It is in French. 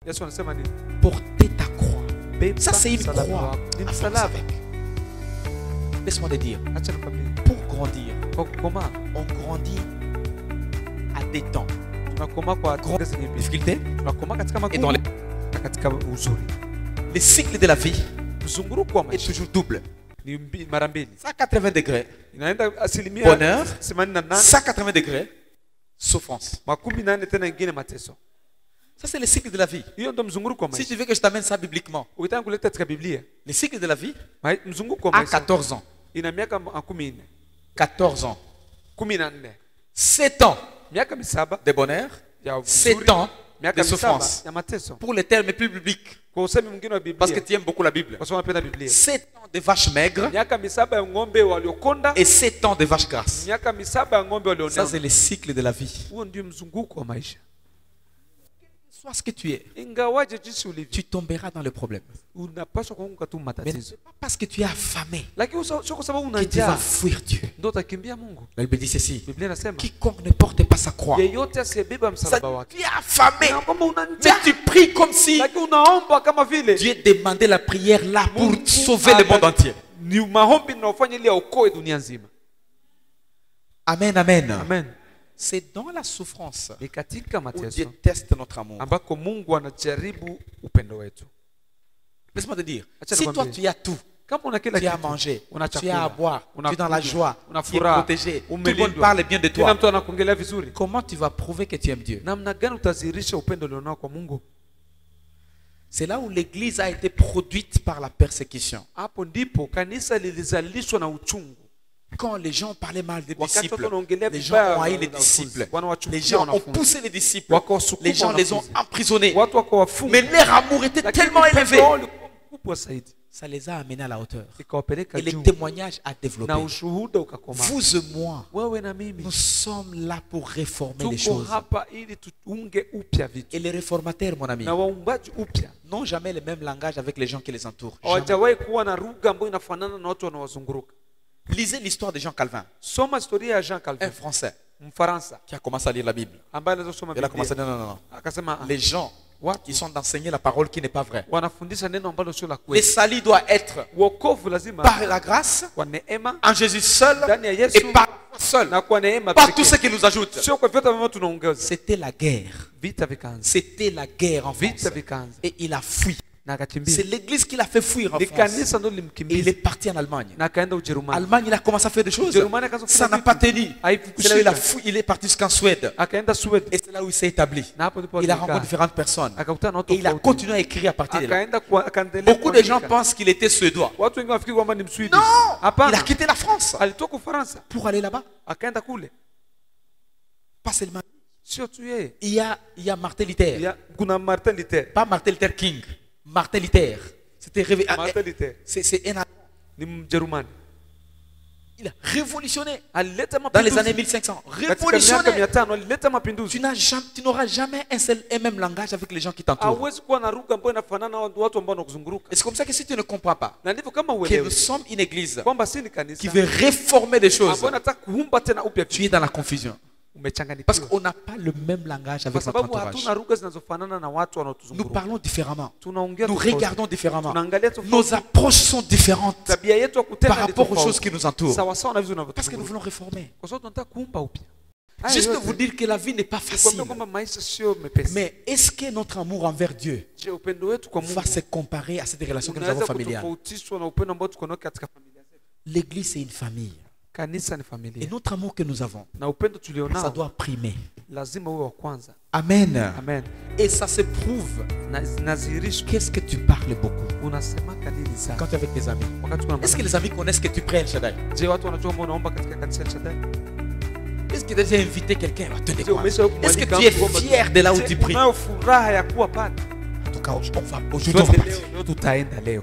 Yesu anasema nini? Porter ta croix. Beba Ça, c'est une msalaba croix. wako. Ni Avance msalaba. avec. Laisse-moi te dire, Acha nikwambie. pour grandir, Kwa kukomaa, on grandit à des temps. tunakomaa kwa Grand zenye mbili. difficulté Tunakomaa katika et dans magumu les... na katika uzuri. Le cycle de la vie Mzunguruko wa est maisha toujours double. ni mara mbili. 180 degrés, Inaenda asilimia bonheur, 88, 180 degrés, souffrance. 80 tena ingine mateso. Ça, c'est le cycle de la vie. Hiyo ndo mzunguruko wa Si maisha. tu veux que je t'amène ça bibliquement, Ukitaka kuleta katika Biblia, le cycle de la vie mzunguko wa a maisha 14 ans. ina miaka 14. 14 ans. 14. 7 ans Miaka misaba de bonheur, ya 7 uzuri, ans miaka de misaba souffrance. ya mateso. Pour les termes plus bibliques, Kwa usemi mwingine wa parce que Biblia, tu aimes beaucoup la Bible. kwa sababu napenda Biblia. 7 ans de vaches maigres Miaka misaba ya ng'ombe waliokonda, et 7 ans de vaches grasses. miaka misaba ya ng'ombe Ça, walionona. c'est le cycle de la vie. Huo ndio mzunguko wa maisha. Sois ce que tu es, Ingawaje jinsi ulivyo, tu tomberas dans le problème. unapaswa kuanguka tu Mais matatizo. c'est pas parce que tu es affamé Lakini sio kwa sababu una que tu vas njaa fuir Dieu. ndio utakimbia Mungu. La Bible dit ceci, Biblia inasema quiconque ne porte pas sa croix, yeyote asiyebeba ça, msalaba wake. tu es affamé, Na kwamba una mais njaa, tu pries comme si lakini unaomba kama vile Dieu demandait la prière là pour Mungu sauver le monde entier. ni maombi ninaofanya ili aokoe dunia nzima. Amen, amen. Amen. C'est dans la souffrance Ni katika où mateso Dieu teste notre amour. ambako Mungu anajaribu upendo wetu. Laisse-moi te dire, Acha si toi nikwambie. tu as tout, Kama una kila tu as à kitu, manger, una tu as chakula, à boire, tu es dans la unakunywa, joie, una tu es furaha, protégé, tout le umelindwa, monde parle bien de kila toi, mtu anakuongelea vizuri, comment tu vas prouver que tu aimes Dieu? namna gani utadhihirisha upendo ulionao kwa Mungu? C'est là où l'église a été produite par la persécution. Hapo ndipo kanisa lilizalishwa na uchungu. Quand les gens parlaient mal des Wakati disciples, watu wanaongelea les vibaya gens ont haï les wanafunzi, disciples. wanawachukia Les gens ont wanafunzi. poussé les disciples. Wakawasukuma Les gens les ont wanafunzi. emprisonnés. Watu wakawafunga. Mais leur amour était Lakini tellement upendo élevé. wao ulikuwa mkubwa zaidi. Ça les a amenés à la hauteur. Ikawapeleka Et le juu témoignage a développé. na ushuhuda ukakomaa. Vous et moi, Wewe na mimi nous sommes là pour réformer les tuko choses. hapa ili tuunge upya vitu. Et les réformateurs, mon ami, Na waumbaji upya n'ont jamais le même langage avec les gens qui les entourent. Jamais. hawajawahi kuwa na lugha ambayo inafanana na watu wanaowazunguruka. Lisez l'histoire de Jean Calvin, Soma historia ya Jean un Calvin, Français Mfaransa qui a commencé à lire la Bible. ambaye anaweza kusoma Il a commencé à Biblia. dire non, non, non. Akasema Les gens watu qui sont d'enseigner la parole qui n'est pas vraie. wanafundisha neno ambalo sio la Le kweli. salut doit être Wokovu lazima par la grâce, kwa neema en Jésus seul ndani ya Yesu et par la foi seul. na kwa neema Pas pekee. tout ce qui nous ajoute. Sio kwa vyote ambavyo tunaongeza. C'était la guerre. Vita vikaanza, C'était la guerre en vita France. vikaanza Et il a fui. na C'est akakimbia. l'église qui l'a fait fuir en Ni France. kanisa ndo Et il est lilimkimbiza parti en Allemagne. na akaenda Ujerumani. Allemagne, il a commencé à faire des choses. Ujerumani akaanza Ça kufanya n'a pas vitu. tenu. Haikushika. C'est là où il a fui. Il est parti jusqu'en Suède. Akaenda Sweden Et c'est là où il s'est établi. na hapo ndipo Il a alikaa. rencontré différentes personnes. Akakutana na watu Et il a tofauti. continué à écrire à partir de là. Akaenda akaendelea Beaucoup de gens kuandika. pensent qu'il était suédois. Watu wengi wafikiri kwamba ni Mswidi. Non, il a Hapana, quitté la France alitoka Ufaransa pour aller là-bas. akaenda kule. Pas seulement. Sio tu yeye, Il y a Martin Luther. kuna Martin Luther. Pas Martin Luther King. Martin Luther. C'était Martin Luther c'est un. ni Mjerumani, Il a révolutionné alileta dans les années mapinduzi 1500. katika miaka Révolutionné. 500, alileta mapinduzi. Tu n'auras jamais un seul et même langage avec les gens qui t'entourent. Hauwezi kuwa na lugha ambayo inafanana na watu ambao wanakuzunguruka. Et c'est comme ça que si tu ne comprends pas Na ndivyo kama que nous uelewe sommes une église kwamba si ni qui kanisa veut réformer des choses, ambayo nataka kuumba tena upya tu vitu, es dans la confusion. Parce umechanganyikiwa qu'on n'a pas le même langage kwa avec notre sababu entourage. hatuna lugha zinazofanana na watu Nous wanaotuzunguka. parlons différemment. Tunaongea Nous tofauti, regardons différemment. tunaangalia tofauti. Nos approches sont différentes Tabia yetu ya par kutenda ni rapport aux choses tofauti, qui nous entourent. sawa sawa na vitu Parce que nous vinavyotuzunguka, voulons réformer. kwa sababu tunataka kuumba upya. Haya Juste yote, vous dire que la vie n'est pas kuambia facile. kwamba maisha sio mepesi. Mais est-ce que notre amour envers Dieu Je, upendo wetu kwa Mungu va se comparer à cette relation que nous avons unaweza familiale? kutofautishwa na upendo ambao tuko nao katika familia zetu. L'église, c'est une famille. Kanisa ni Et familia notre amour que nous avons, na upendo ça tulionao doit primer. lazima uwe wa kwanza. Amen. Amen. Et ça se prouve. Na nazirishwa Qu'est-ce que tu parles beaucoup unasemaka nini sana quand tu es avec tes amis? wakati kuna Est-ce que marafiki? les amis connaissent que tu pries El Shaddai? Je, watu wanajua kwamba unaomba katika kanisa la Shaddai? Est-ce que tu as déjà invité quelqu'un? Attendez, Je, umeshawahi est-ce que kumwalika tu es mtu kwamba- fier de là où Je, tu pries? unayo furaha ya kuwa pale? En tout cas, aujourd'hui, on va Tuanze partir. leo tutaenda leo.